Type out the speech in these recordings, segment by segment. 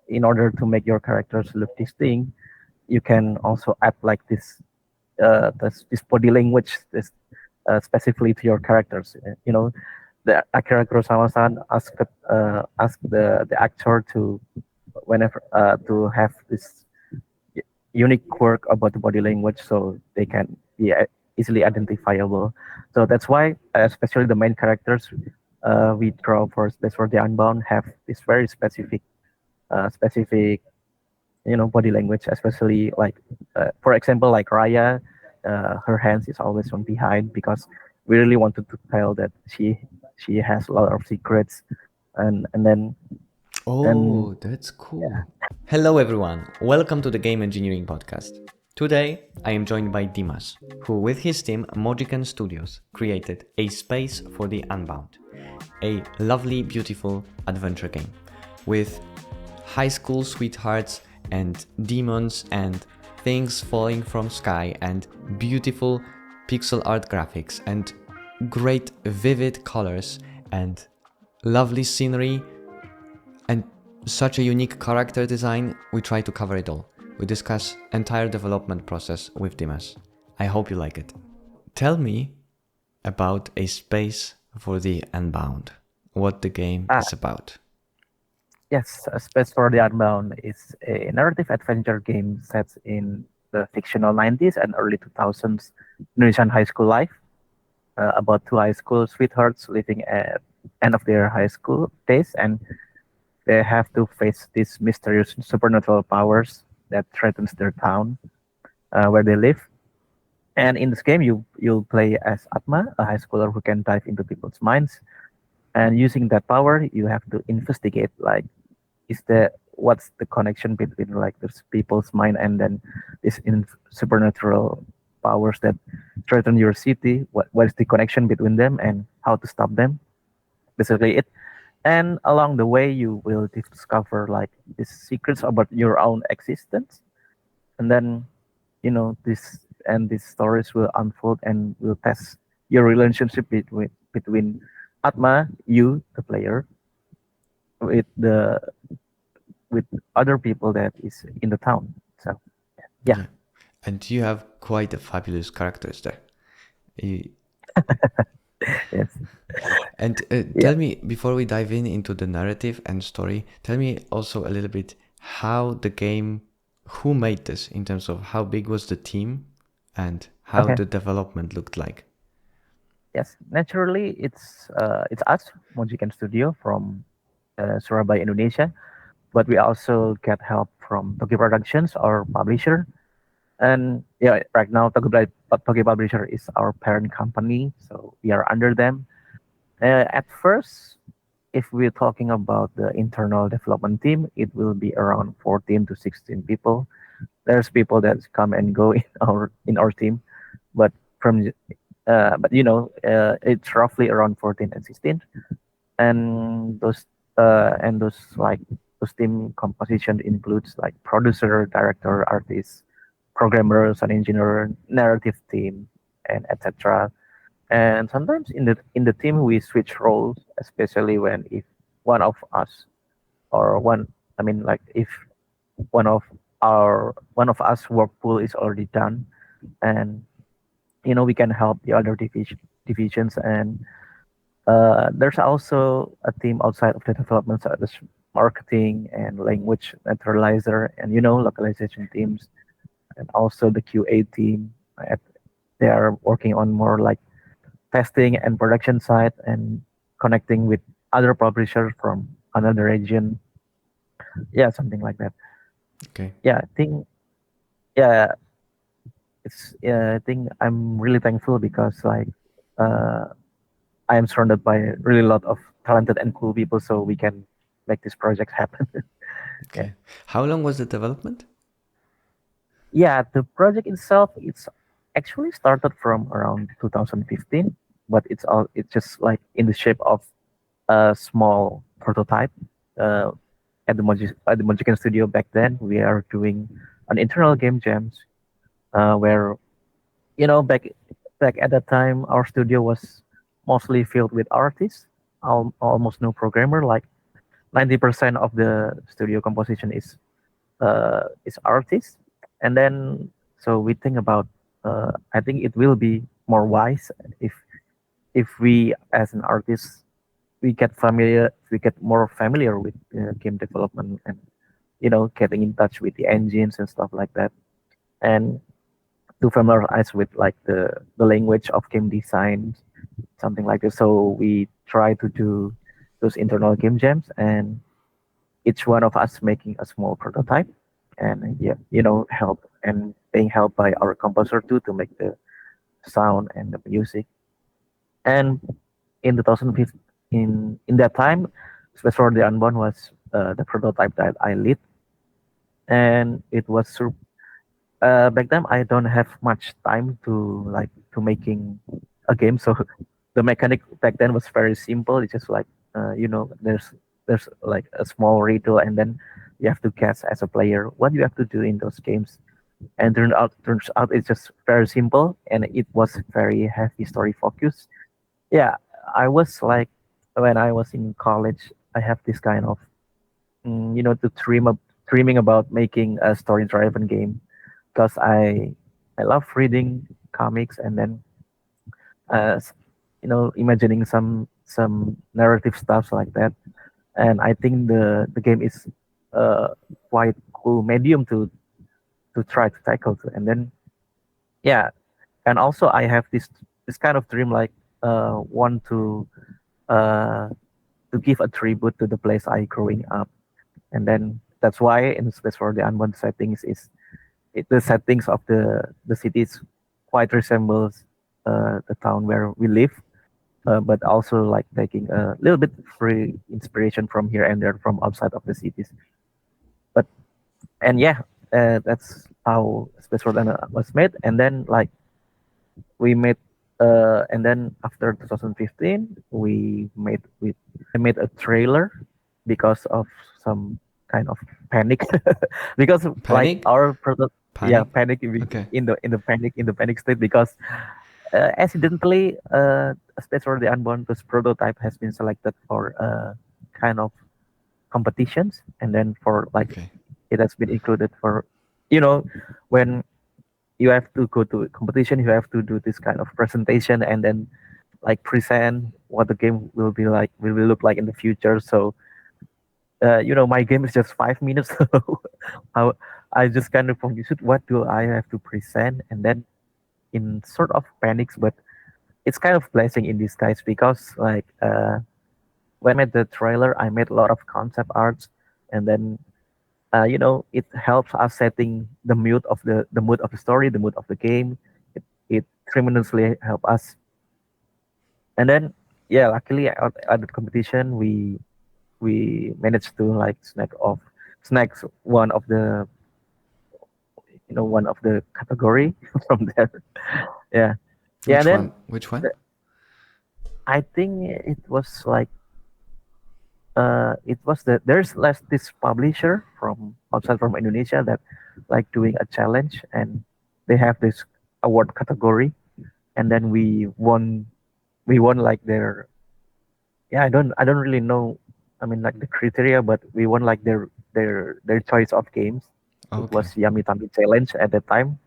in order to make your characters look distinct, you can also add like this body language, this specifically to your characters. The Akira Kurosawa-san asked the actor to whenever to have this unique quirk about the body language, so they can be easily identifiable. So that's why, especially the main characters we draw for Space for the Unbound have this very specific body language, especially like for example like Raya, her hands is always on behind because we really wanted to tell that she has a lot of secrets, and then and Oh, that's cool. Hello, everyone. Welcome to the Game Engineering Podcast. Today, I am joined by Dimas, who, with his team Mojiken Studios, created A Space for the Unbound, a lovely, beautiful adventure game with high school sweethearts and demons and things falling from sky and beautiful pixel art graphics and great vivid colors and lovely scenery and such a unique character design. We try to cover it all. We discuss entire development process with Dimas. I hope you like it. Tell me about A Space for the Unbound, what the game ah is about. yes, Space for the Unbound is a narrative adventure game set in the fictional 90s and early 2000s Indonesian high school life, about two high school sweethearts living at end of their high school days, and they have to face these mysterious supernatural powers that threatens their town where they live. And in this game, you'll play as Atma, a high schooler who can dive into people's minds. And using that power, you have to investigate like is the what's the connection between like this people's mind and then these supernatural powers that threaten your city. What is the connection between them and how to stop them? Basically, it. And along the way, you will discover like these secrets about your own existence, and then these stories will unfold and will test your relationship between Atma, you the player, with the with other people that is in the town. So yeah. Yeah. And you have quite a fabulous characters there. You- Yes. And Yeah. tell me, before we dive in into the narrative and story, tell me also a little bit how the game, who made this in terms of how big was the team and how Okay. the development looked like. Yes. Naturally, it's us, Mojiken Studio from Surabaya, Indonesia, but we also get help from Toki Productions, our publisher. And yeah, right now Toki Publisher is our parent company, so we are under them. At first, if we're talking about the internal development team, it will be around 14 to 16 people. There's people that come and go in our team, but from it's roughly around 14 and 16, and those like those team composition includes like producer, director, artist, programmers, an engineer, narrative team, and etc. And sometimes in the team we switch roles, especially when if one of us or one I mean like if one of us work pool is already done, and we can help the other divisions. And there's also a team outside of the development, such as marketing and language naturalizer and localization teams, and also the QA team. At, they are working on more like testing and production side and connecting with other publishers from another region. Yeah, something like that. Okay. Yeah, I think yeah, I think I'm really thankful because like uh, I am surrounded by really lot of talented and cool people, so we can make this project happen. Yeah. Okay. How long was the development? Yeah, the project itself it's actually started from around 2015, but it's just like in the shape of a small prototype. Uh, at the Mojiken Studio back then, we are doing an internal game jams where back at that time our studio was mostly filled with artists, almost no programmer. Like 90% of the studio composition is artists, and then so we think about. I think it will be more wise if we as an artist we get more familiar with game development and getting in touch with the engines and stuff like that, and to familiarize with like the language of game design, something like this. So we try to do those internal game jams, and each one of us making a small prototype, and yeah, help and being helped by our composer too to make the sound and the music. And in 2015, in that time, Space for the Unbound was the prototype that I lead, and it was back then I don't have much time to making a game, so the mechanic back then was very simple. It's just like there's like a small riddle, and then you have to guess as a player what you have to do in those games. And turns out it's just very simple, and it was very heavy story focused. Yeah, I was like when I was in college, I have this kind of to dreaming about making a story driven game because I love reading comics, and then s- imagining some narrative stuff like that. And I think the game is uh quite cool medium to try to tackle to. And then yeah, and also I have this kind of dream, like want uh to give a tribute to the place I growing up. And then that's why in Space for the Unbound settings the settings of the cities quite resembles the town where we live, but also like taking a little bit free inspiration from here and there from outside of the cities. But and yeah, that's how Space for the Unbound was made. And then like we made and then after 2015 I made a trailer because of some kind of panic because like Panic? our product, yeah, Panic? panic Okay. in the panic state because accidentally a Space for the Unborn this prototype has been selected for kind of competitions, and then for like Okay. it has been included for you know when you have to go to a competition, you have to do this kind of presentation and then like present what the game will look like in the future. So my game is just 5 minutes. So I, I just kind of confused, what do I have to present? And then in sort of panics, but it's kind of blessing in disguise because like when I made the trailer, I made a lot of concept arts, and then it helps us setting the mood of the story, the mood of the game. It tremendously help us. And then yeah, luckily at the competition we managed to like snacks one of the category from there. Yeah, yeah. And Which then one? Which one? the- I think it was there's less this publisher from outside from Indonesia that like doing a challenge, and they have this award category, and then we won like their, yeah, I don't really know, I mean like the criteria, but we won like their choice of games. It was Okay. Yummy Tummy Challenge at the time.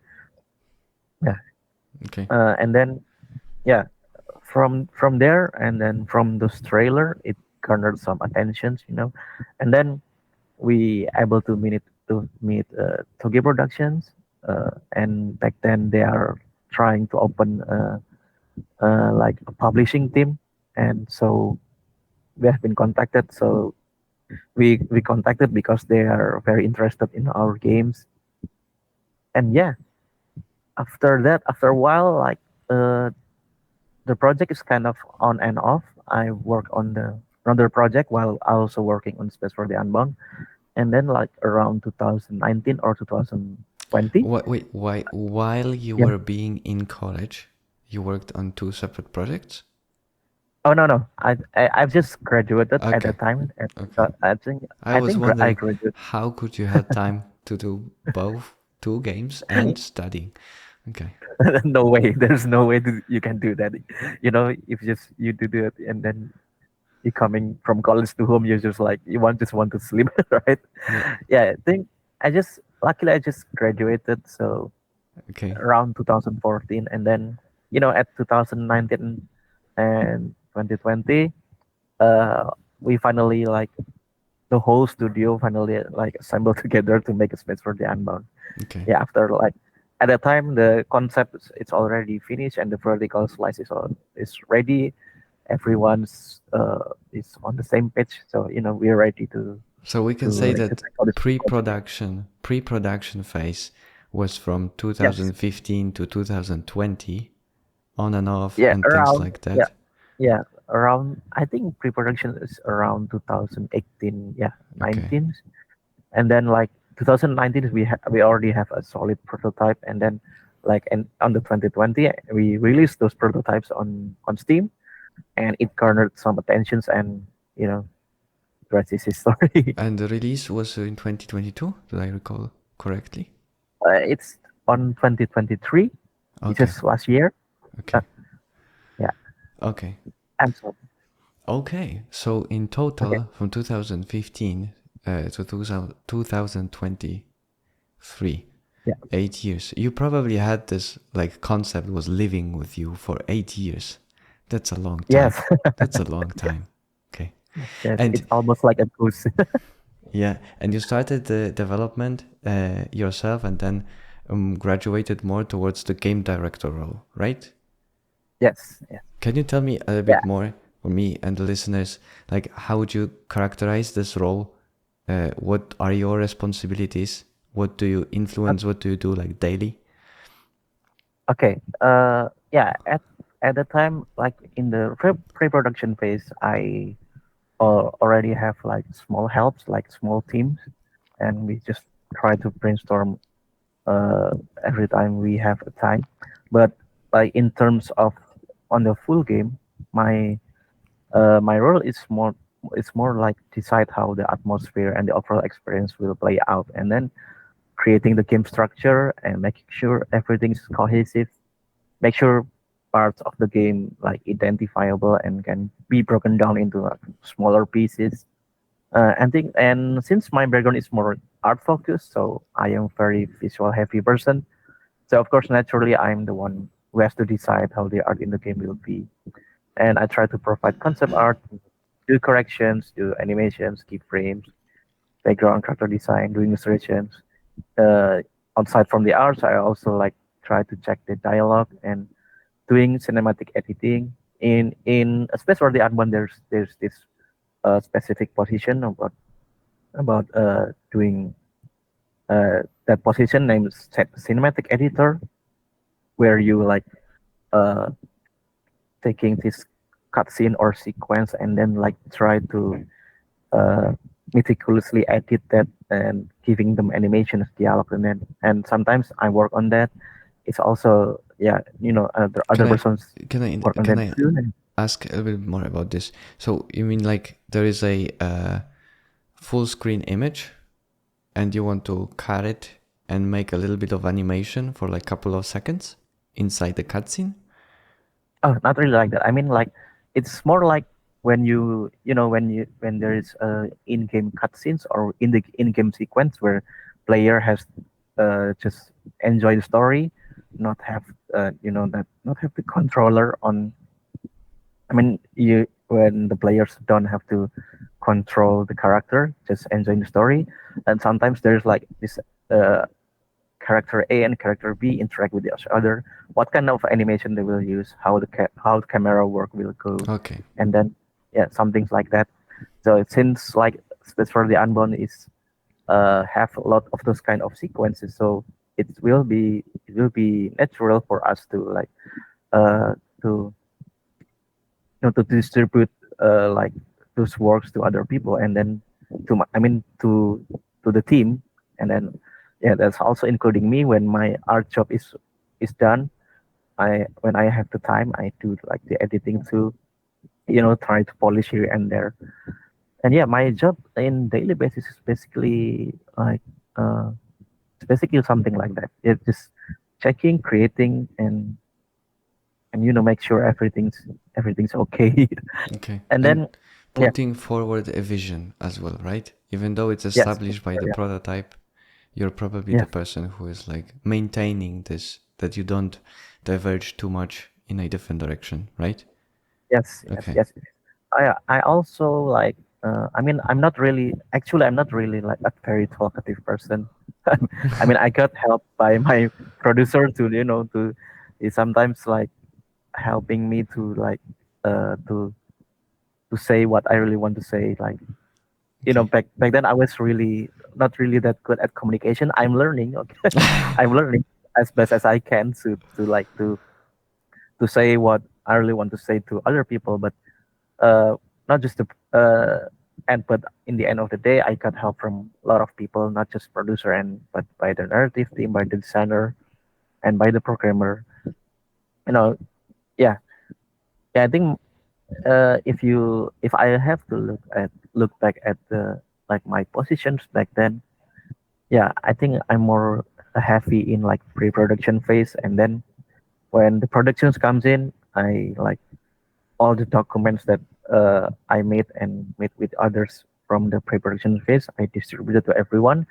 Yeah. Okay. And then yeah, from there, and then from this trailer it garnered some attentions. And then we able to meet Toge Productions, and back then they are trying to open like a publishing team, and so we have been contacted. So we contacted because they are very interested in our games. And yeah, after a while, like uh, the project is kind of on and off. I work on the another project while also working on Space for the Unbound. And then like around 2019 or 2020. What, wait, why, while you Yeah. were being in college, you worked on two separate projects? Oh no, I've just graduated at Okay. that time. Okay. I think I was I wondering graduated. how could you have time to do both two games and studying? Okay. No way. There's no way you can do that. If just you do it, and then you coming from college to home, you're just like just want to sleep, right? Yeah. Yeah, I think I just graduated, so Okay. around 2014, and then at 2019 and 2020, uh, we finally like the whole studio finally like assembled together to make a space for the Unbound. Okay. Yeah, after like at that time the concept it's already finished and the vertical slice is ready. Everyone's is on the same page, so we're ready So we can to say that execute all this project. pre-production phase was from Yes, 2015 to 2020, on and off yeah, and things around like yeah, that. yeah, around. I think pre-production is around 2018, yeah, Okay. 19, and then like 2019 we already have a solid prototype, and then like and on the 2020 we released those prototypes on Steam, and it garnered some attentions, and the rest is history. And the release was in 2022, did I recall correctly? It's on 2023, Okay. just last year. uh, Okay. yeah, Okay. and so Okay. So in okay, total, from 2015 to 2023, yeah, 8 years. You probably had this like concept was living with you for 8 years. That's a long time. yes. That's a long time. Okay. Yes, And it's almost like a goose. yeah, and you started the development yourself and then graduated more towards the game director role, right? Yes, yes, Can you tell me a yeah. bit more for me and the listeners? Like, how would you characterize this role? What are your responsibilities? What do you influence? What do you do like daily? Okay. Yeah. At the time, like in the pre-production phase, I already have like small helps, like small teams, and we just try to brainstorm uh every time we have a time. But like in terms of on the full game, my my role is more it's more like decide how the atmosphere and the overall experience will play out, and then creating the game structure and making sure everything is cohesive, make sure parts of the game like identifiable and can be broken down into like smaller pieces. And since my background is more art focused, so I am very visual heavy person. So of course, naturally, I'm the one who has to decide how the art in the game will be, and I try to provide concept art, do corrections, do animations, keyframes, background character design, doing illustrations. Uh, Outside from the arts, I also like try to check the dialogue and doing cinematic editing. In a space for the art one, there's this specific position about doing that position named cinematic editor, where you like uh taking this cutscene or sequence and then like try to uh meticulously edit that and giving them animations, dialogue, and sometimes I work on that. It's also, yeah, Can other I persons can I work on can that I too. ask a little bit more about this? So you mean like there is a full screen image and you want to cut it and make a little bit of animation for like a couple of seconds inside the cutscene? Oh, not really like that. I mean, like it's more like when when there is in-game cutscenes or in the in-game sequence where player has just enjoy the story, not have that not have the controller on. I mean, you when the players don't have to control the character, just enjoying the story, and sometimes there's like this uh character A and character B interact with each other, what kind of animation they will use, how the camera work will go, Okay. and then yeah, some things like that. So since like Space for the Unbound is have a lot of those kind of sequences, so it will be natural for us to like uh to to distribute like those works to other people, and then I mean to the team, and then yeah, that's also including me when my art job is done. I when I have the time, I do like the editing too, try to polish here and there. And yeah, my job in daily basis is basically like uh it's basically something like that. It's just checking, creating, and make sure everything's okay. Okay. And And then Yeah. putting forward a vision as well, right? Even though it's Yes. established by the Yeah. prototype, you're probably the Yes. person who is like maintaining this, that you don't diverge too much in a different direction, right? Yes. Yes. Okay. Yes. I also like. I mean, I'm not really like a very talkative person. I mean, I got help by my producer to to is sometimes like helping me to like uh to to say what I really want to say. Like Okay. back then I was really not really that good at communication. I'm learning. Okay, I'm learning as best as I can to say what I really want to say to other people, but uh, not just the and but in the end of the day, I got help from a lot of people, not just producer and but by the narrative team, by the designer, and by the programmer. You know, yeah, yeah. I think if I have to look back at the like my positions back then, yeah, I think I'm more heavy in like pre-production phase, and then when the productions comes in, I like all the documents that I made and made with others from the pre-production phase. I distributed to everyone,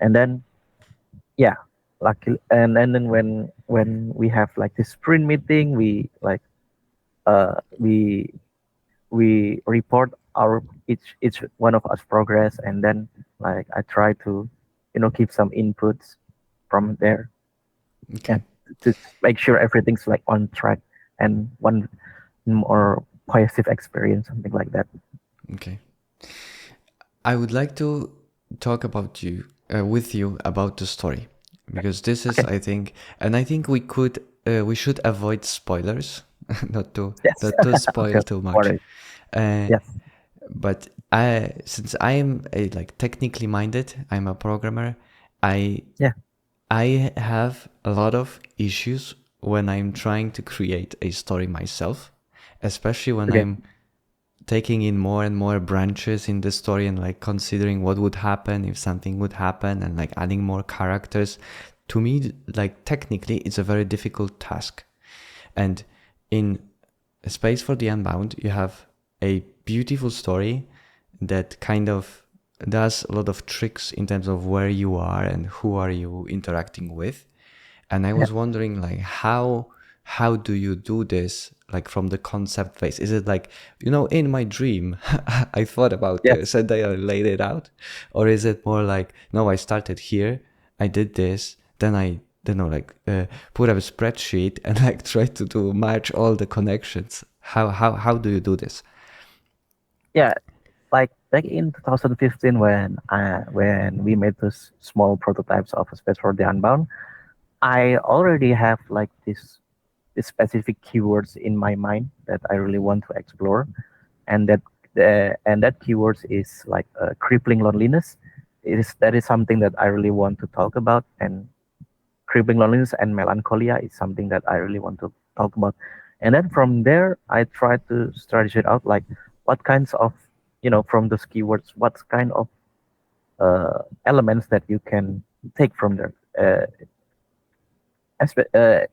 and then yeah, luckily, and then when we have like this sprint meeting, we like uh we we report our each one of us progress, and then like I try to keep some inputs from there, yeah, Okay. to make sure everything's like on track and one more positive experience, something like that. Okay. I would like to talk about you with you about the story because this is, Okay. I think, and I think we should avoid spoilers, not to Yes. not to spoil Okay. too much. Worry. Uh, Yes. but since I am a like technically minded, I'm a programmer. I Yeah. I have a lot of issues when I'm trying to create a story myself, especially when Okay. I'm taking in more and more branches in the story and like considering what would happen if something would happen and like adding more characters. To me, like technically, it's a very difficult task. And in Space for the Unbound, you have a beautiful story that kind of does a lot of tricks in terms of where you are and who are you interacting with. And I Yeah. was wondering like how do you do this like from the concept phase? Is it like, in my dream I thought about Yes. this and I laid it out? Or is it more like, no, I started here, I did this, then I don't know, like put up a spreadsheet and like try to match all the connections? How do you do this? Yeah. Like back in 2015 when we made those small prototypes of a Space for the Unbound, I already have like this specific keywords in my mind that I really want to explore, and that keywords is like crippling loneliness. That is something that I really want to talk about, and crippling loneliness and melancholia is something that I really want to talk about. And then from there, I try to strategize it out, like what kinds of, from those keywords, what kind of elements that you can take from there.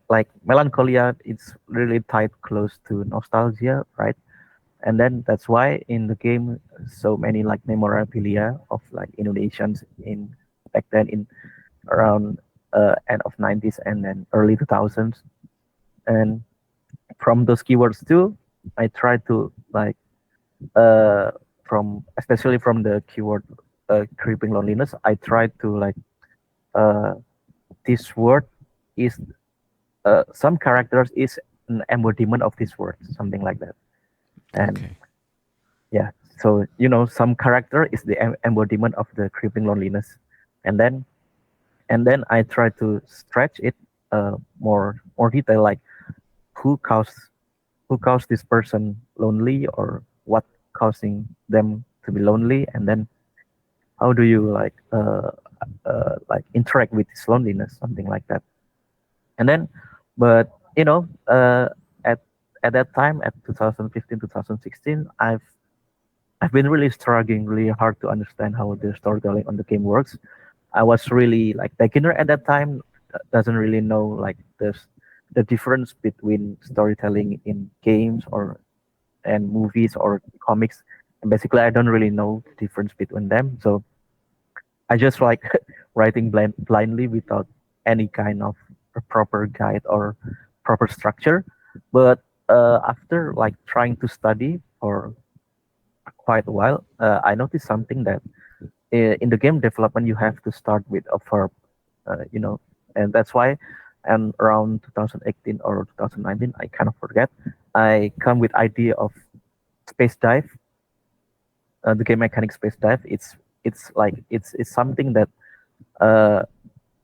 Like melancholia, it's really tied close to nostalgia, right? And then that's why in the game, so many like memorabilia of like Indonesians in back then in around end of 90s and then early 2000s. And from those keywords too, I try to like uh from especially from the keyword creeping loneliness, I try to like uh this word is some characters is an embodiment of this word, something like that. And Okay. yeah, so some character is the embodiment of the creeping loneliness, and then I try to stretch it more detail, like who caused who caused this person lonely, or what causing them to be lonely, and then how do you like interact with this loneliness, something like that. And then but at at that time, at 2015 2016, I've been really struggling really hard to understand how the storytelling on the game works. I was really like beginner at that time, doesn't really know like the difference between storytelling in games or and movies or comics. And basically, I don't really know the difference between them. So I just like writing blindly without any kind of a proper guide or proper structure. But after like trying to study for quite a while, I noticed something that in the game development you have to start with a verb, you know, and that's why. And around 2018 or 2019, I kind of forget. I come with idea of space dive, the game mechanic space dive. It's like it's something that uh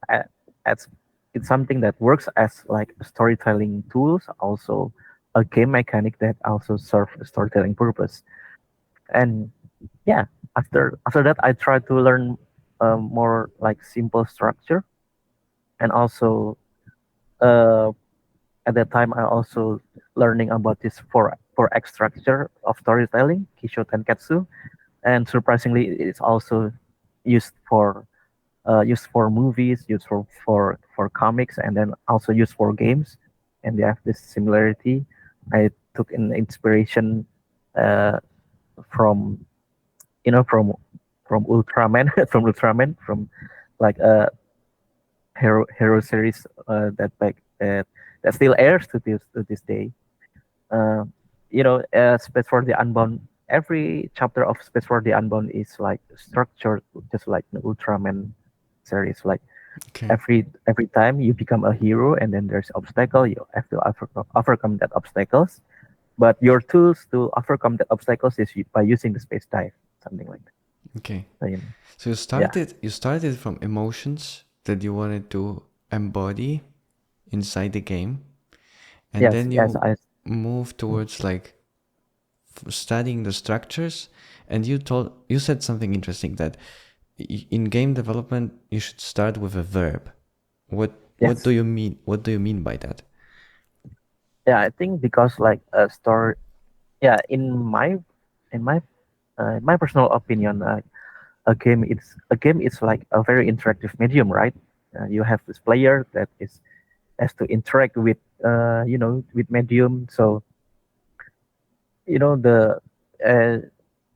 a- as it's something that works as like a storytelling tools, also a game mechanic that also serve a storytelling purpose. And yeah, after that, I try to learn more like simple structure, and also uh, at that time I also learning about this for X structure of storytelling, Kisho Tenketsu, and surprisingly, it's also used for used for movies, used for comics, and then also used for games, and they have this similarity. I took an inspiration uh, from from Ultraman, from like a hero series that still airs to this day. Uh, Space for the Unbound. Every chapter of Space for the Unbound is like structured just like the Ultraman series. Like Okay. every time you become a hero, and then there's obstacle, you have to overcome that obstacles. But your tools to overcome that obstacles is by using the space dive, something like that. Okay. So, So yeah. you started from emotions that you wanted to embody inside the game, and Yes. then Yes. you move towards like studying the structures. And you said something interesting that in game development you should start with a verb. What do Yes. you mean? What do you mean by that? Yeah. I think because like a story. Yeah. In my personal opinion, a game is like a very interactive medium, right? You have this player that is has to interact with with medium. So the uh,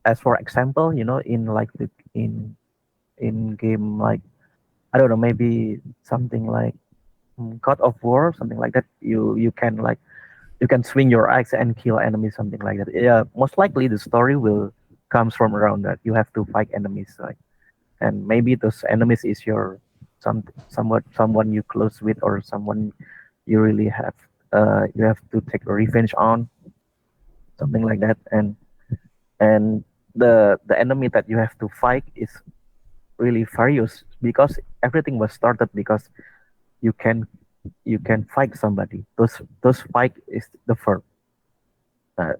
as for example, in like the in game like I don't know, maybe something like God of War, something like that. You can swing your axe and kill enemies, something like that. Yeah, most likely the story will comes from around that. You have to fight enemies, like, and maybe those enemies is your someone you close with, or someone you really have you have to take revenge on, something like that. And the enemy that you have to fight is really various, because everything was started because you can you can fight somebody. Those fight is the verb. Uh,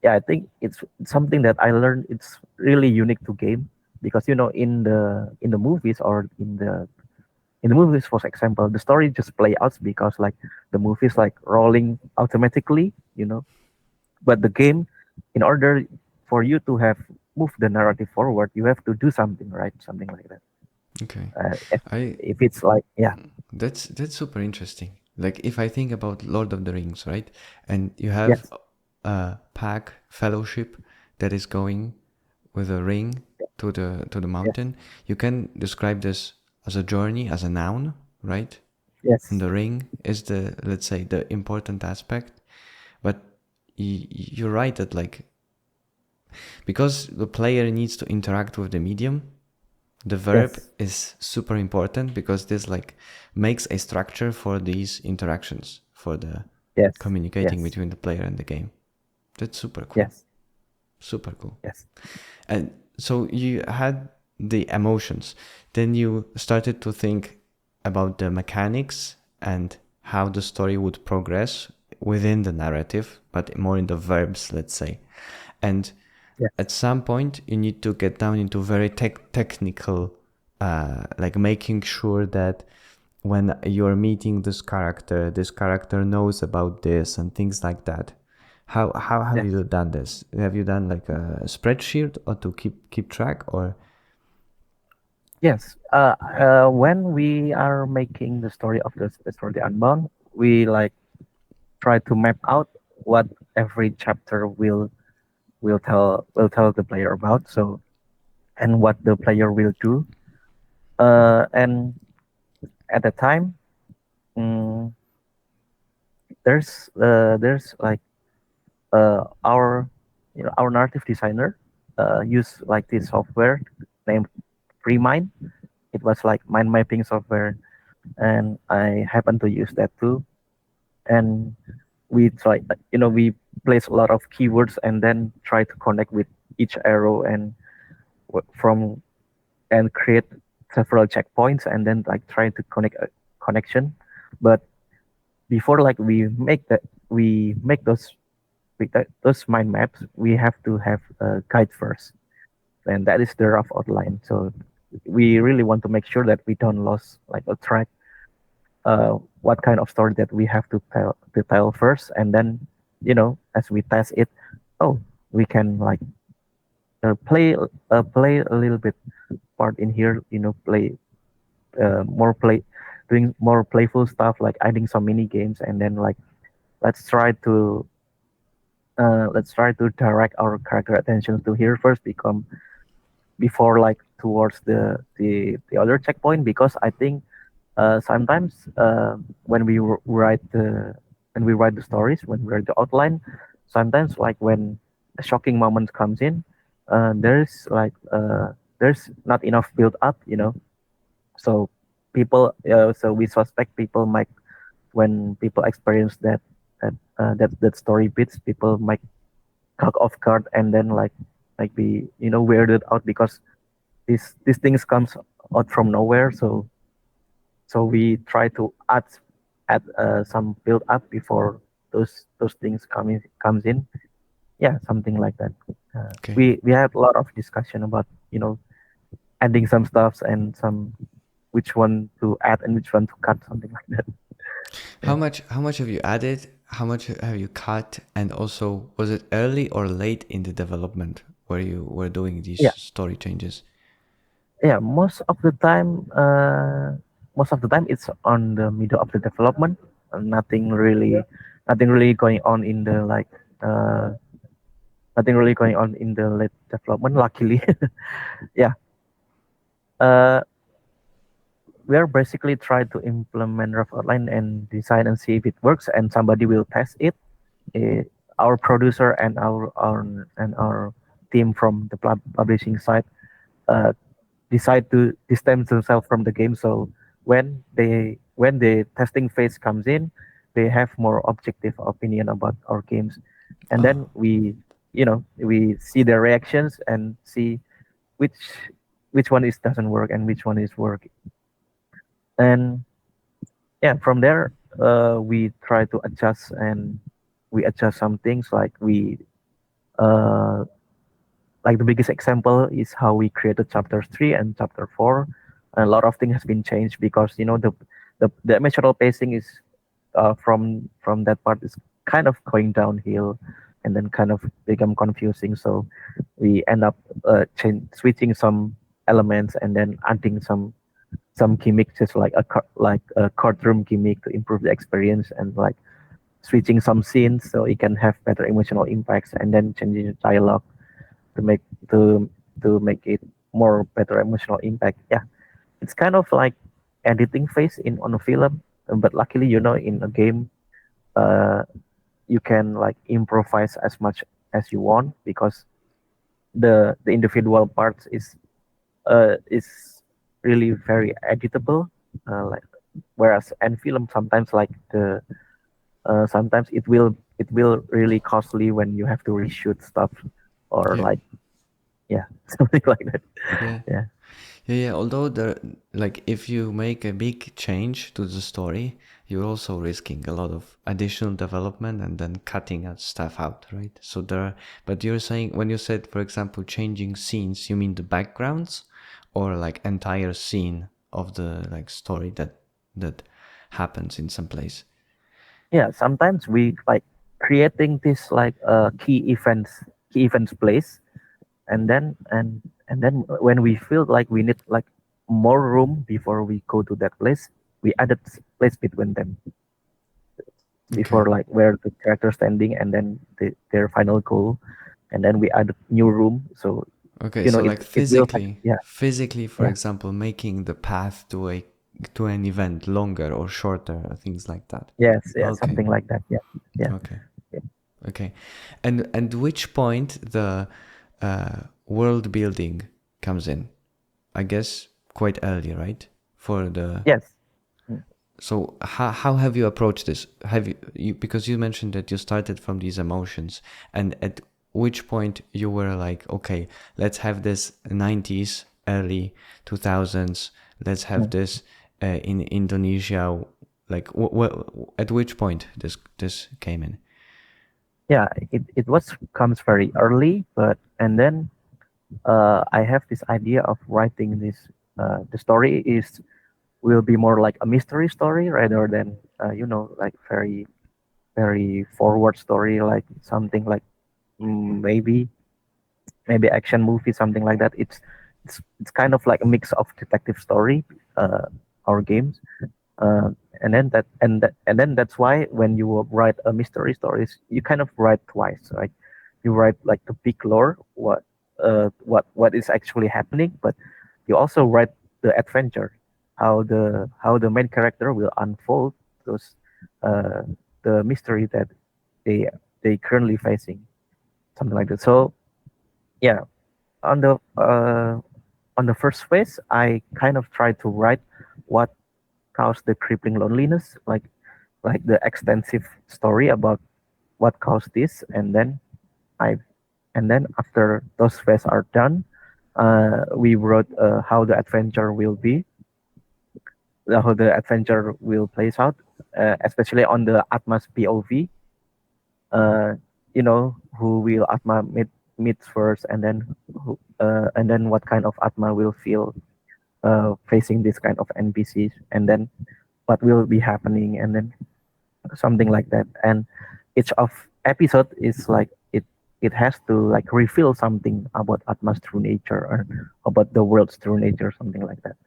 yeah, I think it's something that I learned. It's really unique to game, because in the movies, or in the movies, for example, the story just play out because like the movies like rolling automatically, but the game, in order for you to have move the narrative forward, you have to do something, right? Something like that. Okay. uh, if, I if it's like, yeah. That's super interesting. Like if I think about Lord of the Rings, right? And you have Yes. a pack fellowship that is going with a ring to the Yes. mountain. You can describe this as a journey, as a noun, right? And Yes. the ring is the, let's say, the important aspect. But you're right that like because the player needs to interact with the medium, the verb Yes. is super important because this like makes a structure for these interactions, for the Yes. communicating Yes. between the player and the game. That's super cool. Yes. Super cool. Yes. And so you had the emotions, then you started to think about the mechanics and how the story would progress within the narrative, but more in the verbs, let's say. And Yes. at some point, you need to get down into very technical, like making sure that when you're meeting this character knows about this and things like that. How have Yes. you done this? Have you done like a spreadsheet or to keep track or? Yes. When we are making the story of the Space for the Unbound, we like try to map out what every chapter will tell the player about. So and what the player will do. And at the time, mm, there's like our our narrative designer use like this software named FreeMind. It was like mind mapping software, and I happen to use that too. And we try, we place a lot of keywords and then try to connect with each arrow and from and create several checkpoints and then like try to connect a connection. But before like we make those mind maps, we have to have a guide first, and that is the rough outline. So we really want to make sure that we don't lose like a track, what kind of story that we have to tell first, and then as we test it, oh, we can like play a little bit part in here, play more play doing more playful stuff like adding some mini games, and then like let's try to direct our character attention to here first become before like towards the other checkpoint, because I think sometimes when we write the stories, when we write the outline, sometimes like when a shocking moment comes in, there's not enough build up, so so we suspect people might, when people experience that story bits, people might caught off guard and then like be weirded out because these things comes out from nowhere. So we try to add some build up before those things comes in. Yeah, something like that. Okay. We had a lot of discussion about adding some stuffs and some which one to add and which one to cut, something like that. Yeah. How much have you added? How much have you cut? And also, was it early or late in the development where you were doing these Yeah, story changes? yeah. Most of the time it's on the middle of the development. Nothing really going on in the like uh, nothing really going on in the late development. Luckily, yeah. Uh, we are basically trying to implement rough outline and design and see if it works, and somebody will test it. Uh, our producer and our team from the publishing side uh, decide to distance themselves from the game. So when the testing phase comes in, they have more objective opinion about our games, and Oh, then we see their reactions and see which which one is doesn't work and which one is working. And yeah, from there we try to adjust, and we adjust some things uh, like the biggest example is how we created chapter 3 and chapter 4. A lot of things has been changed because the emotional pacing is from that part is kind of going downhill and then kind of become confusing. So we end up switching some elements and then adding some gimmicks, just like a courtroom gimmick to improve the experience, and like switching some scenes so it can have better emotional impacts, and then changing the dialogue to make to to make it more better emotional impact. Yeah, it's kind of like editing phase in on a film, but luckily, in a game, uh, you can like improvise as much as you want because the individual parts is really very editable. Like whereas in film sometimes like the sometimes it will really costly when you have to reshoot stuff or yeah, like yeah something like that. yeah. Yeah. Yeah, although like if you make a big change to the story, you're also risking a lot of additional development and then cutting stuff out, right? So but you're saying when you said, for example, changing scenes, you mean the backgrounds or like entire scene of the like story that happens in some place? Yeah, sometimes we like creating this like key events place, and then when we feel like we need like more room before we go to that place, we added place between them Okay. before like where the character standing and then their final goal. and then we add a new room. So Okay, so like it will have, yeah, physically, for yeah, example, making the path to an event longer or shorter, or things like that. yes, yeah, Okay, something like that. Yeah, yeah, okay, yeah. okay. And which point the world building comes in? I guess quite early, right? For the Yes. Mm. So how have you approached this? Have you because you mentioned that you started from these emotions, and at which point you were like, okay, let's have this 90s, early 2000s, let's have Mm. this in Indonesia. Like, at which point this came in? Yeah, it was comes very early, but and then I have this idea of writing this. The story is will be more like a mystery story rather than like very forward story, like something like maybe action movie, something like that. It's kind of like a mix of detective story, uh, our games, uh, and then that's why when you write a mystery stories, you kind of write twice, right? You write like the big lore, what is actually happening, but you also write the adventure, how the main character will unfold those uh, the mystery that they they currently facing, something like that. So yeah, on the uh, on the first phase, I kind of try to write what caused the crippling loneliness, like the extensive story about what caused this, I and then after those phases are done, we wrote how the adventure will be, how the adventure will plays out, especially on the Atma's POV. Uh, who will Atma meets first, and then what kind of Atma will feel facing this kind of NPCs, and then what will be happening, and then something like that. And each of episode is like it has to like reveal something about Atma's true nature or about the world's true nature, something like that.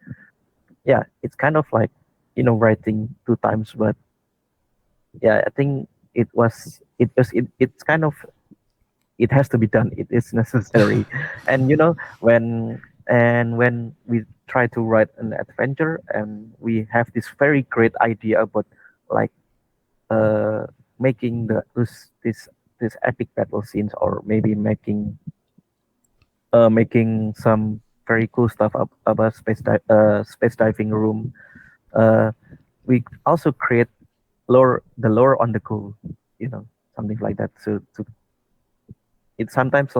Yeah, it's kind of like writing two times, but yeah, I think it's kind of it has to be done. It is necessary, and when we try to write an adventure and we have this very great idea about like uh making this epic battle scenes, or maybe making some very cool stuff about space diving room. uh we also create lore on the go, you know something like that. So it's sometimes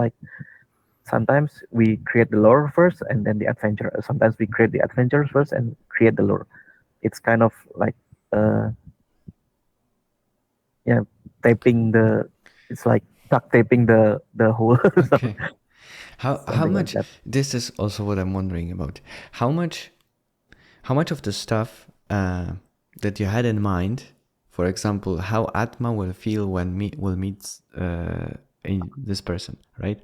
we create the lore first and then the adventure. Sometimes we create the adventure first and create the lore. It's kind of like uh yeah, taping the it's like duct taping the whole Okay. How something like much? that. This is also what I'm wondering about. How much how much of the stuff that you had in mind, for example, how Atma will feel when will meet this person, right?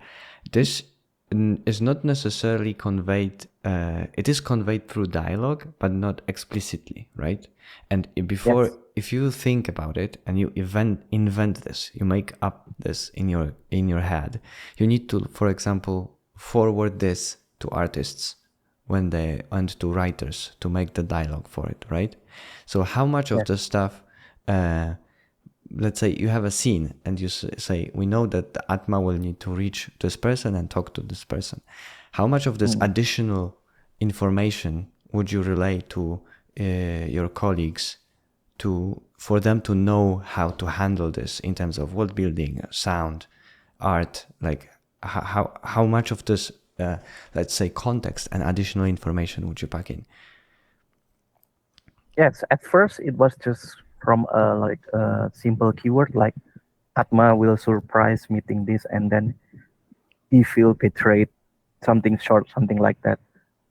This is not necessarily conveyed. It is conveyed through dialogue, but not explicitly, right? And before, Yes. if you think about it and you invent this, you make up this in your head. You need to, for example, forward this to artists when they and to writers to make the dialogue for it, right? So how much of Yes. the stuff, uh, let's say you have a scene and you say, we know that the Atma will need to reach this person and talk to this person. How much of this Mm. additional information would you relay to your colleagues to for them to know how to handle this in terms of world building, sound, art? Like how much of this, let's say, context and additional information would you pack in? Yes, at first it was just from a simple keyword like Atma will surprise meeting this, and then he feel betrayed, something short, something like that.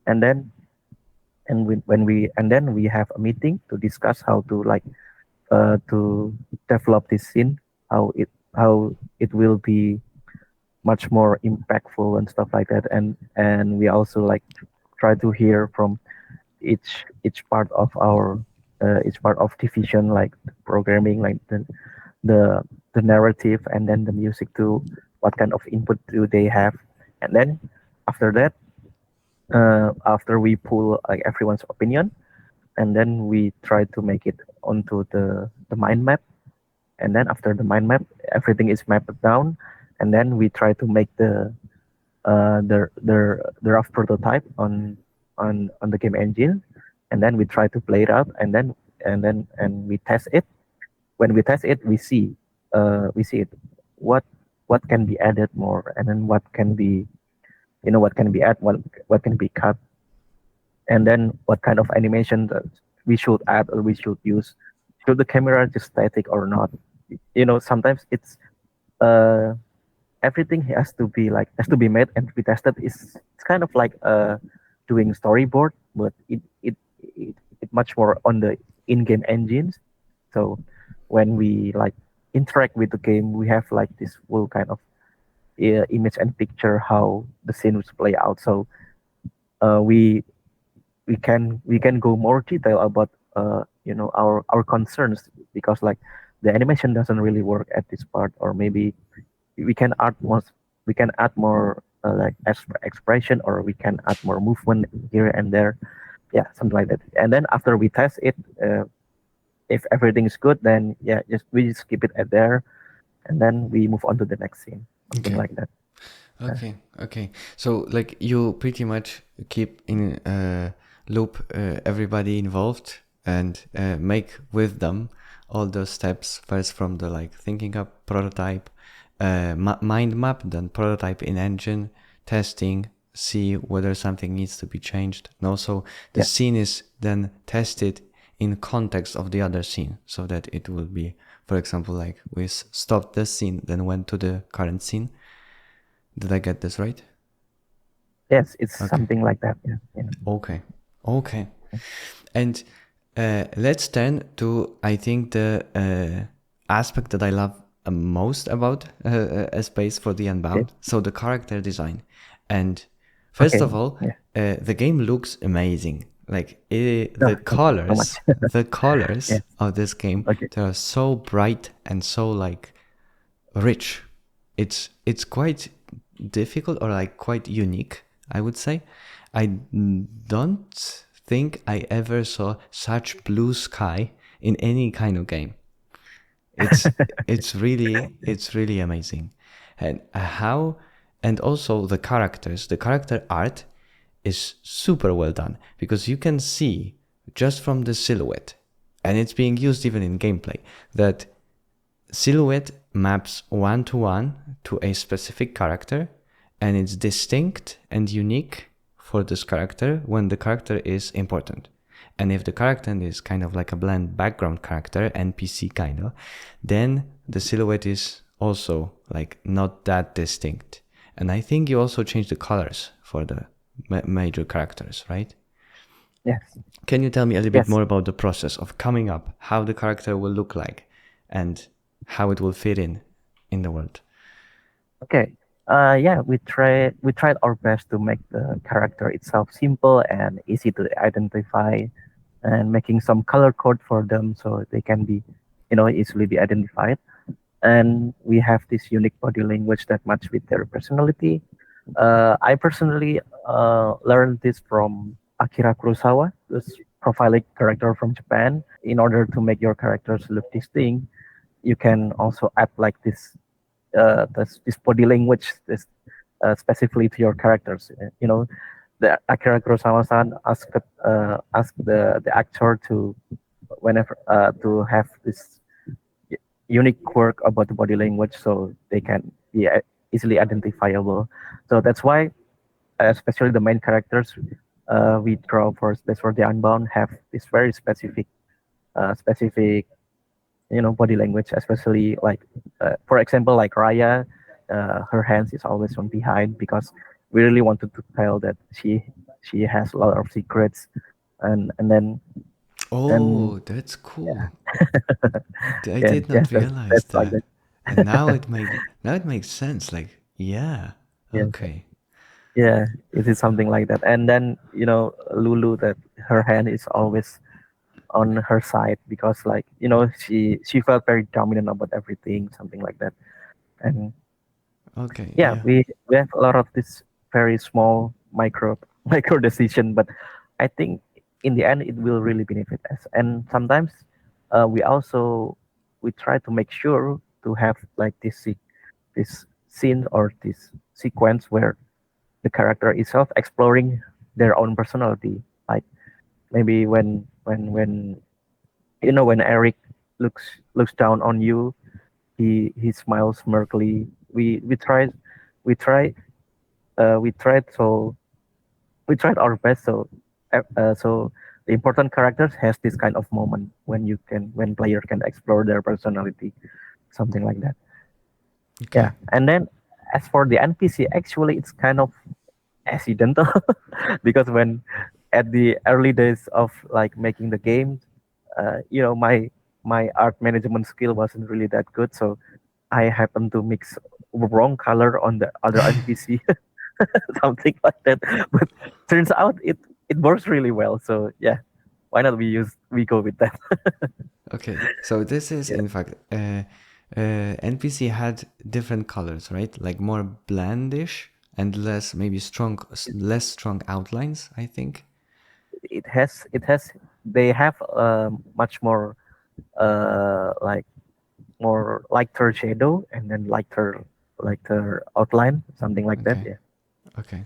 And then when we and then we have a meeting to discuss how to develop this scene, how it will be much more impactful and stuff like that. And we also like try to hear from each part of our each part of division, like the programming, like the the narrative, and then the music too. what kind of input do they have, and then after that, after we pull like everyone's opinion, and then we try to make it onto the mind map, and then after the mind map, everything is mapped down, and then we try to make the rough prototype on the game engine, and then we try to play it out, and we test it. When we test it, we see it, what what can be added more, and then what can be, what can be add, what can be cut, and then what kind of animation that we should add or we should use. Should the camera just static or not? Sometimes uh everything has to be made and to be tested. It's kind of like doing storyboard, but it much more on the in-game engines. So when we like interact with the game, we have like this full kind of image and picture how the scene would play out. So uh, we we can go more detail about our concerns, because like the animation doesn't really work at this part, or maybe we can add more we can add more like expression, or we can add more movement here and there. Yeah, something like that. And then after we test it, if everything is good, then yeah, just keep it at there, and then we move on to the next scene, something Okay. like that. Okay. So like you pretty much keep in loop everybody involved and make with them all those steps first from the like thinking up prototype, mind map, then prototype in engine, testing, see whether something needs to be changed, and also the Yeah. scene is then tested in context of the other scene so that it will be, for example, like we stopped this scene then went to the current scene. Did I get this right? Yes, it's Okay. something like that. Yeah. Yeah. Okay. Okay. And let's turn to, I think, the aspect that I love most about a space for the Okay. Unbound. So the character design. And first Okay. of all, Yeah. the game looks amazing. Like No, the thank you so much. colors, the colors Yes. of this game, Okay. they are so bright and so like rich. It's quite difficult or like quite unique, I would say. I don't think I ever saw such blue sky in any kind of game. It's it's really amazing. And how and also the character art is super well done because you can see just from the silhouette, and it's being used even in gameplay, that silhouette maps one to a specific character, and it's distinct and unique for this character when the character is important. And if the character is kind of like a bland background character, NPC kind of, then the silhouette is also like not that distinct. And I think you also change the colors for the major characters, right? Yes. Can you tell me a little bit Yes. more about the process of coming up, how the character will look like, and how it will fit in the world? Okay. Yeah, we tried our best to make the character itself simple and easy to identify, and making some color code for them so they can be, easily be identified. And we have this unique body language that match with their personality. I personally learned this from Akira Kurosawa, this profiling character from Japan. In order to make your characters look distinct, you can also add like this body language, this specifically to your characters. The Akira Kurosawa-san asked the actor to whenever to have this unique quirk about the body language, so they can be easily identifiable. So that's why, especially the main characters we draw for Space for the Unbound have this very specific body language, especially like for example, like Raya, her hands is always from behind, because we really wanted to tell that she has a lot of secrets, and then and Oh, that's yeah. cool. I Yeah, did yeah, not realize that's like that. that. And now it makes sense. Like, yeah. Yeah, Okay. yeah, it is something like that. And then Lulu, that her hand is always on her side, because like she felt very dominant about everything, something like that. And Okay, Yeah, yeah. we have a lot of this very small micro micro decision, but I think in the end it will really benefit us. And sometimes we also we try to make sure to have like this scene or this sequence where the character itself exploring their own personality. Like maybe when when Eric looks down on you, he smiles smirkly. We try we tried so we tried our best so the important characters has this kind of moment when player can explore their personality, something like that. Yeah, Okay. and then as for the NPC, actually it's kind of accidental because when at the early days of like making the game, my art management skill wasn't really that good, so I happened to mix wrong color on the other NPC, something like that. But turns out it works really well. So yeah, why not we go with that? Okay, so this is Yeah. in fact NPC had different colors, right? Like more blandish and less maybe less strong outlines, I think. It has they have much more like more lighter shadow and then lighter outline, something like that. Okay, Yeah. okay,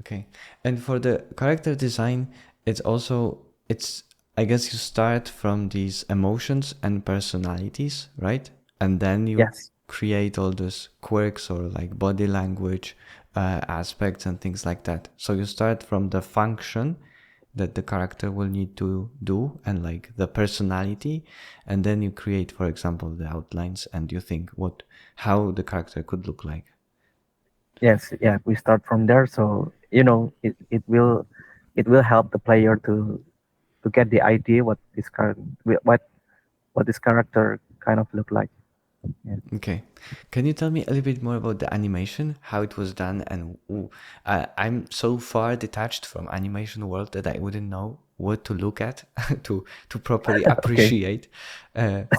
okay. And for the character design, it's also it's I guess you start from these emotions and personalities, right? And then you Yes. create all those quirks or like body language aspects and things like that. So you start from the function that the character will need to do and like the personality, and then you create, for example, the outlines and you think what how the character could look like. Yes. Yeah. We start from there, so it will help the player to get the idea what this character kind of look like. Yeah. Okay. Can you tell me a little bit more about the animation, how it was done, and I'm so far detached from animation world that I wouldn't know what to look at to properly Okay. appreciate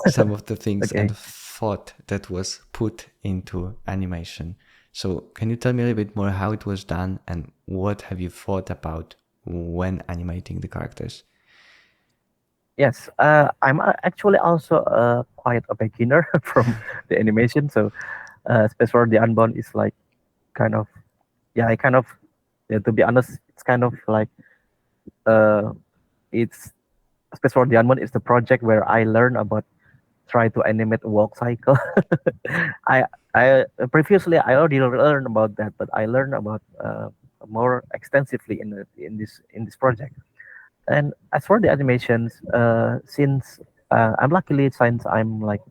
some of the things Okay. and thought that was put into animation. So can you tell me a little bit more how it was done and what have you thought about when animating the characters? Yes. I'm actually also quite a beginner from the animation. So, especially for the Unbound is like kind of yeah. I kind of yeah, to be honest, it's kind of like uh, it's especially for the Unbound is the project where I learn about try to animate a walk cycle. I I previously I already learned about that, but I learned about more extensively in this project. And as for the animations, since since I'm like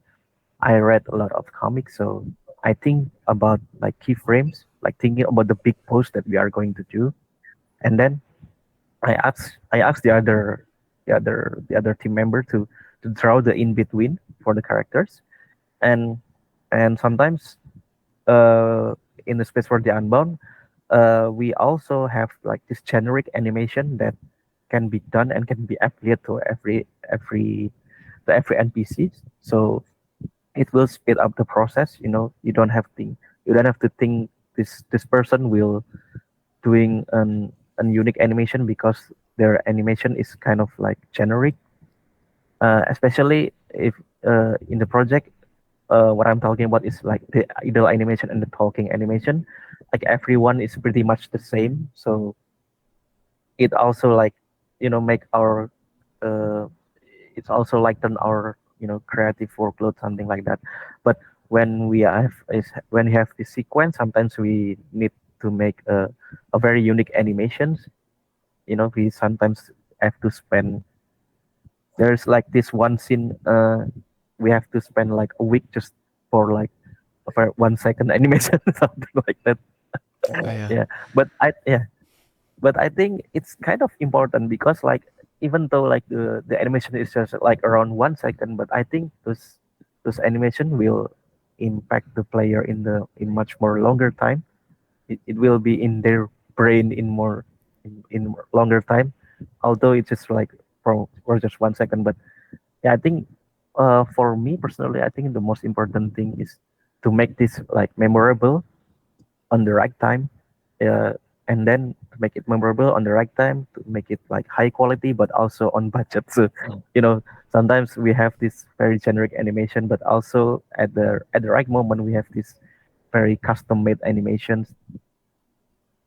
I read a lot of comics, so I think about like keyframes, like thinking about the big post that we are going to do, and then I asked the other team member to draw the in between for the characters, and sometimes in the space for the Unbound, we also have like this generic animation that can be done and can be applied to every NPC. So it will speed up the process. You don't have to think this person will doing an unique animation because their animation is kind of like generic. Especially if in the project, what I'm talking about is like the idle animation and the talking animation. Like everyone is pretty much the same. So it also like make our uh, it's also lighten our creative workload, something like that. But when we have this sequence, sometimes we need to make a very unique animations. We sometimes have to spend there's like this one scene we have to spend like a week just for like for 1 second animation, something like that. Oh yeah. Yeah, but I think it's kind of important because like even though like the animation is just like around 1 second, but I think those animation will impact the player in much more longer time. It will be in their brain in longer time, although it's just like for just 1 second. But yeah, I think for me personally, I think the most important thing is to make this like memorable on the right time, uh, and then to make it memorable on the right time, to make it like high quality but also on budget. So you know, sometimes we have this very generic animation, but also at the right moment we have this very custom made animations.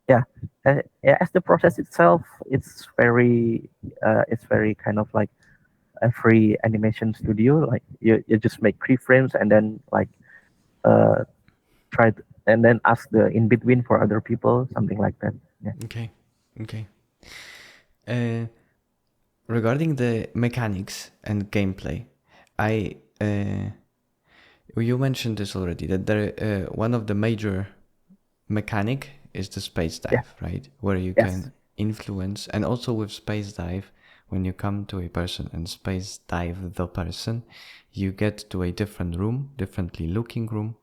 Yeah, yeah, as the process itself, it's very kind of like a free animation studio. Like you just make keyframes and then like uh try to, and then ask the in between for other people, something like that. Yeah. Okay. Okay. Uh, Regarding the mechanics and gameplay, I you mentioned this already that there one of the major mechanic is the space Yeah. dive, right? Where you Yes. can influence, and also with space dive, when you come to a person and space dive the person, you get to a different room, differently looking room,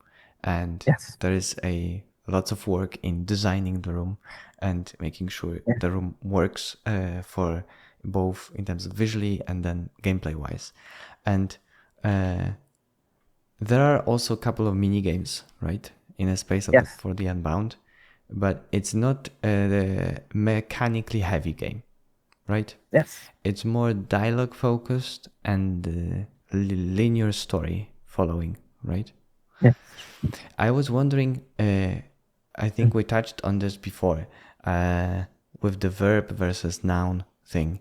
and Yes. there is a lots of work in designing the room and making sure Yeah. the room works for both in terms of visually and then gameplay wise. And uh, there are also a couple of mini games, right, in a space of Yes. for the Unbound, but it's not the mechanically heavy game, right? Yes. It's more dialogue focused and linear story following, right? Yes. I was wondering, I Mm. think we touched on this before, uh, with the verb versus noun thing.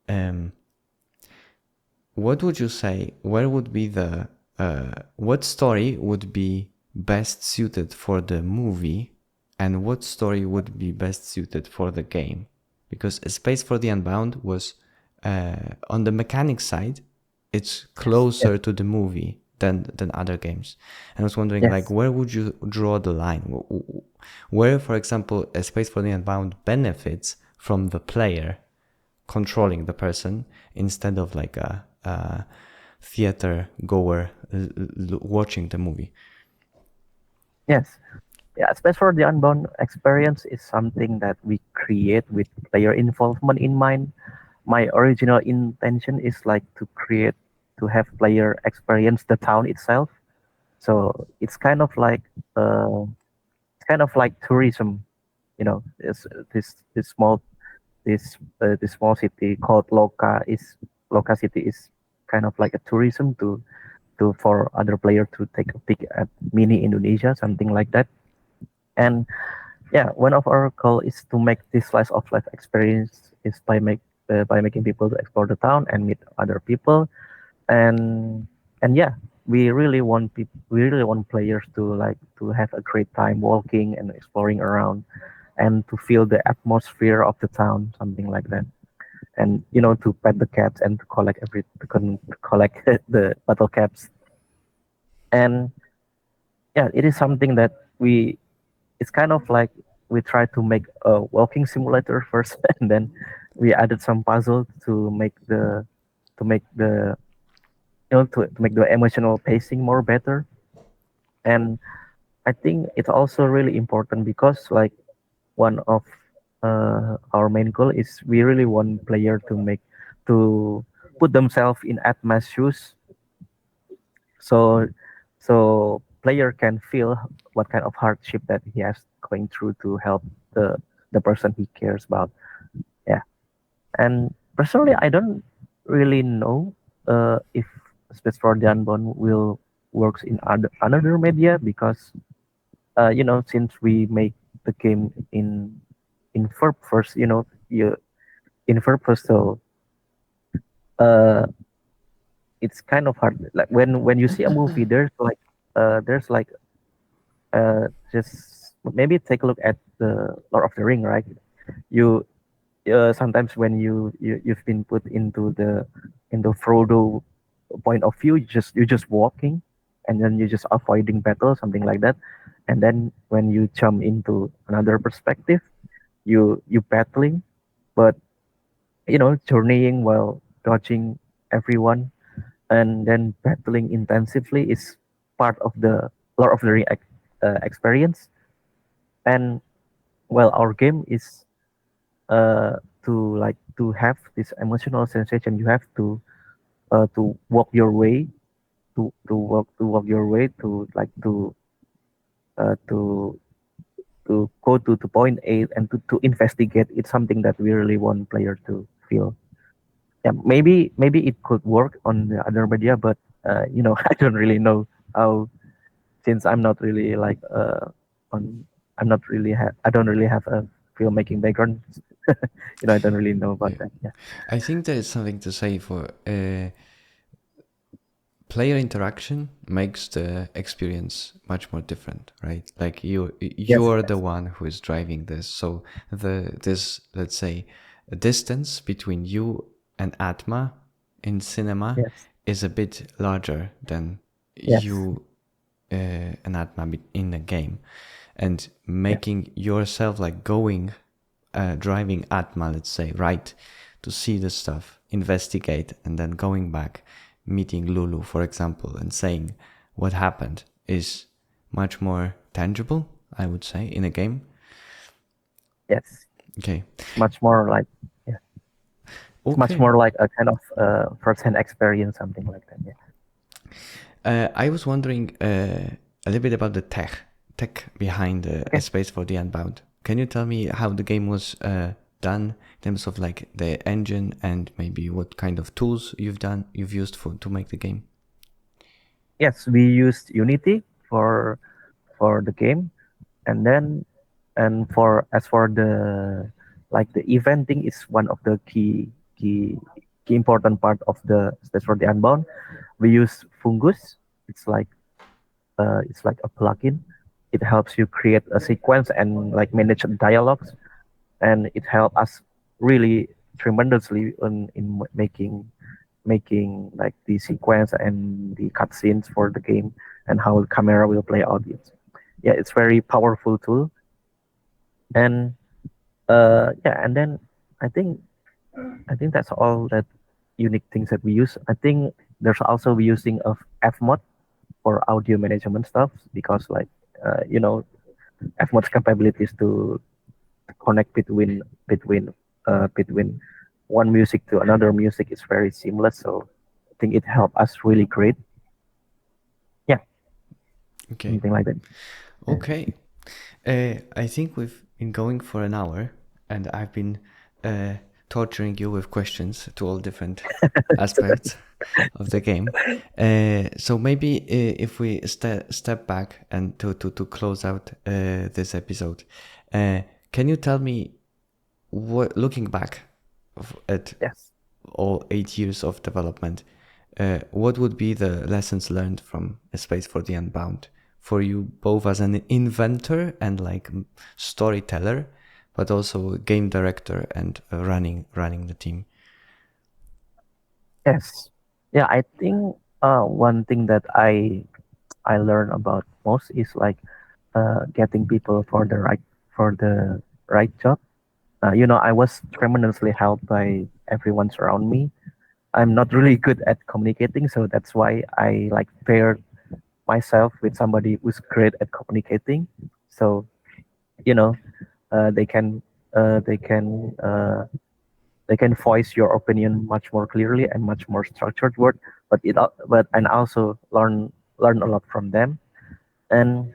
Um, what would you say? Where would be the what story would be best suited for the movie, and what story would be best suited for the game? Because A Space for the Unbound was on the mechanic side, it's Yes. Yes. closer to the movie than other games. And I was wondering, like, Yes. where would you draw the line? Where, for example, A Space for the Unbound benefits from the player controlling the person instead of like a theater goer watching the movie. Yes. Yeah, especially for the Unbound experience is something that we create with player involvement in mind. My original intention is like to create to have player experience the town itself. So uh, it's kind of like tourism. You know, this small this small city called Loka city is kind of like a tourism to for other player to take a peek at mini Indonesia, something like that. And yeah, one of our goal is to make this slice of life experience is by making people to explore the town and meet other people. And yeah, we really want players to like to have a great time walking and exploring around and to feel the atmosphere of the town, something like that. And you know, to pet the cats and to collect to collect the bottle caps. And yeah, it is something that we it's kind of like we try to make a walking simulator first, and then we added some puzzle to make the to make the emotional pacing more better. And I think it's also really important because like one of our main goal is we really want player to put themselves in Atma's shoes, so player can feel what kind of hardship that he has going through to help the person he cares about. Yeah. And personally, I don't really know if Space for the Unbound will works in another media because you know, since we make the game in verb first, you know, you in verb first, so uh it's kind of hard. Like when you see a movie, there's like just maybe take a look at the Lord of the Ring, right? You sometimes when you've been put into Frodo point of view, you just walking, and then you just avoiding battle, something like that. And then when you jump into another perspective, you battling, but you know, journeying while dodging everyone and then battling intensively is part of the Lord of the Ring experience. And well, our game is uh, to have this emotional sensation. You have to walk your way to walk your way to like uh, to to go to point A and to investigate. It's something that we really want player to feel. Yeah, maybe it could work on the other media, but I don't really know how, since I'm not really like on I'm not really I don't really have a filmmaking background. I don't really know about Yeah. that. Yeah. I think there is something to say for player interaction makes the experience much more different, right? Like Yes. you're the Yes. one who is driving this, so this, let's say, a distance between you and Atma in cinema Yes. is a bit larger than Yes. you and Atma in a game, and Yeah. making yourself like going driving Atma, let's say, right, to see the stuff, investigate, and then going back, meeting Lulu, for example, and saying what happened is much more tangible, I would say, in a game. Yes. Okay. It's much more like, yeah. It's much Okay. more like a kind of first-hand experience, something like that. Yeah. I was wondering a little bit about the tech behind A Okay. Space for the Unbound. Can you tell me how the game was done in terms of like the engine and maybe what kind of tools you've used for to make the game? Yes, we used Unity for the game, and then and for as for the like the eventing is one of the key important part of the Space for the Unbound. We use Fungus. It's like a plugin. It helps you create a sequence and like manage dialogues, and it helps us really tremendously in making like the sequence and the cutscenes for the game and how the camera will play audience. Yeah, it's very powerful tool. And yeah, and then I think I think that's all that unique things that we use. I think there's also we using of F mod for audio management stuff, because like F mod's capabilities to connect between one music to another music is very seamless. So I think it helped us really great. Yeah, Okay. something like that. Yeah. Okay. I think we've been going for an hour, and I've been uh, torturing you with questions to all different aspects of the game. So maybe if we step back and to close out this episode, uh, can you tell me what, looking back at Yes. all 8 years of development, what would be the lessons learned from A Space for the Unbound for you, both as an inventor and like storyteller, but also game director and running the team? Yes. Yeah, I think one thing that I learned about most is like getting people for the right job. I was tremendously helped by everyone around me. I'm not really good at communicating, so that's why I like paired myself with somebody who's great at communicating. So you know, they can uh, they can uh, they can voice your opinion much more clearly and much more structured word. But and also learn a lot from them. And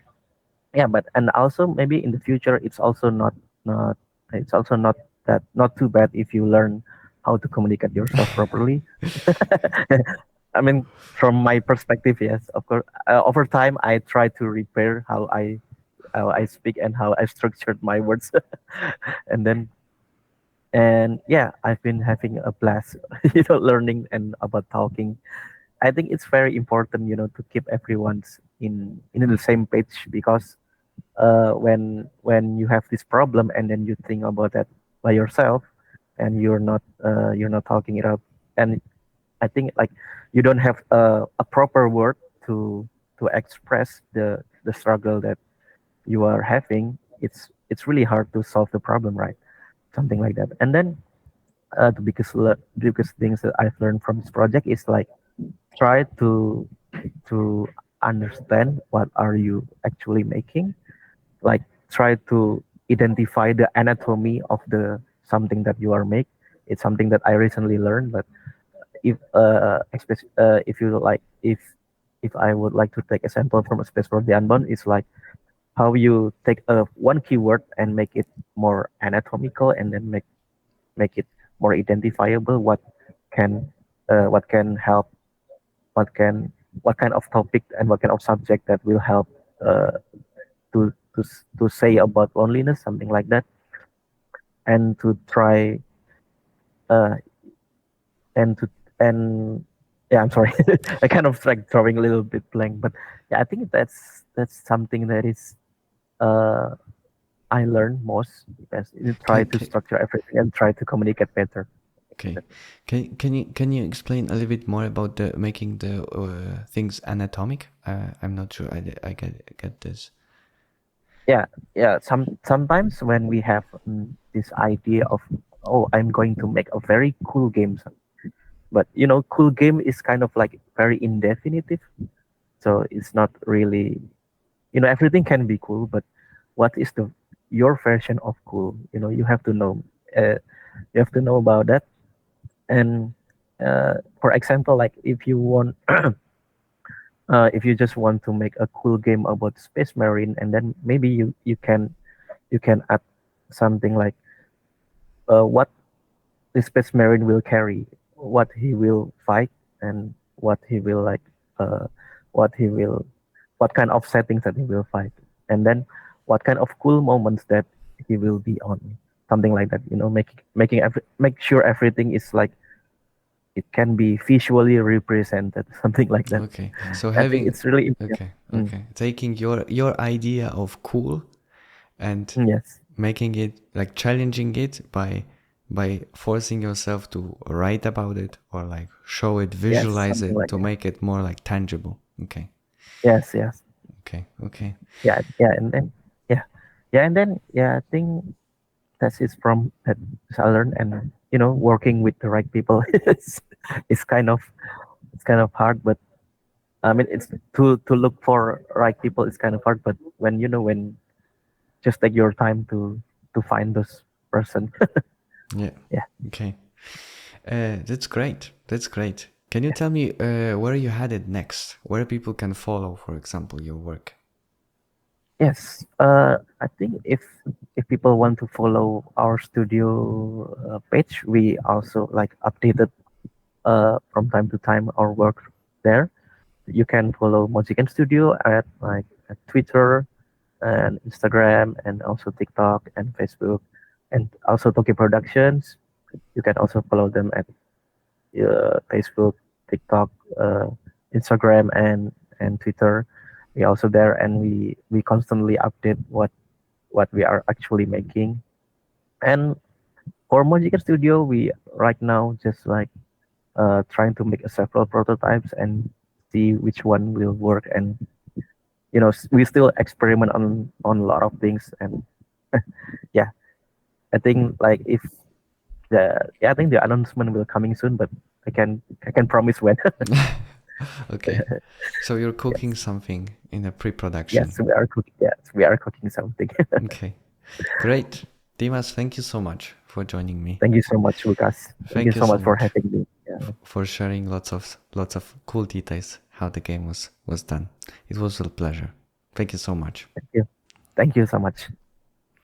yeah, but and also maybe in the future not it's also not too bad if you learn how to communicate yourself properly. I mean, from my perspective, yes, of course. Over time, I try to repair how I speak and how I structured my words, and then and yeah, I've been having a blast, learning and about talking. I think it's very important, to keep everyone's in the same page, because when you have this problem and then you think about that by yourself, and you're not talking it out, and I think like you don't have a proper word to express the struggle that you are having. It's really hard to solve the problem, right? Something like that. And then the biggest things that I've learned from this project is like try to understand what are you actually making, like try to identify the anatomy of the something that you are make. It's something that I recently learned. But if you like, if I would like to take a sample from a space for the unbound, is like how you take a one keyword and make it more anatomical, and then make it more identifiable. Can what can help, what can what kind of topic and what kind of subject that will help uh, to say about loneliness, something like that, and to try uh, and to and yeah, I'm sorry. I kind of like drawing a little bit blank, but yeah, I think that's something that is uh I learned most, because you try Can, to can structure everything and try to communicate better. okay. Can you explain a little bit more about the making the things anatomic? I'm not sure I get this. Yeah, yeah. Sometimes when we have this idea of, oh, I'm going to make a very cool game, but cool game is kind of like very indefinitive. So it's not really, everything can be cool, but what is the your version of cool? You have to know. You have to know about that. And for example, like if you just want to make a cool game about space marine, and then maybe you can add something like what the space marine will carry, what he will fight, and what he will like, uh, what he will, what kind of settings that he will fight, and then what kind of cool moments that he will be on, something like that. Make sure everything is like it can be visually represented, something like that. Okay. So I think having it's really important. okay, Mm, okay. Taking your idea of cool and yes, making it like challenging it by forcing yourself to write about it or like show it, yes, visualize something it like to that. make it more like tangible. Okay. Yes, yes, Okay. Okay. yeah, yeah, and then yeah, yeah, and then yeah, I think that is from that I learned. And working with the right people is kind of hard. But I mean, it's to look for right people is kind of hard. But when just take your time to find those person. Yeah. Yeah. Okay. That's great. That's great. Can you tell me where you had it next? Where people can follow, for example, your work? Yes. I think if people want to follow our studio page, we also like updated from time to time our work there. You can follow Mojiken Studio at Twitter and Instagram, and also TikTok and Facebook, and also Toki Productions. You can also follow them at Facebook, TikTok, uh, Instagram, and Twitter. We also there, and we constantly update what we are actually making. And for Mojiken Studio, we right now just like trying to make several prototypes and see which one will work. And we still experiment on a lot of things. And yeah, I think like if I think the announcement will coming soon, but I can promise when. Okay. So you're cooking Yes, something in a pre-production. yes, we are cooking. Yes, we are cooking something. Okay. Great. Dimas, thank you so much for joining me. Thank you so much, Lucas. Thank you Thank you so so much for much having me. Yeah, for sharing lots of cool details how the game was done. It was a pleasure. Thank you so much. thank you. Thank you so much.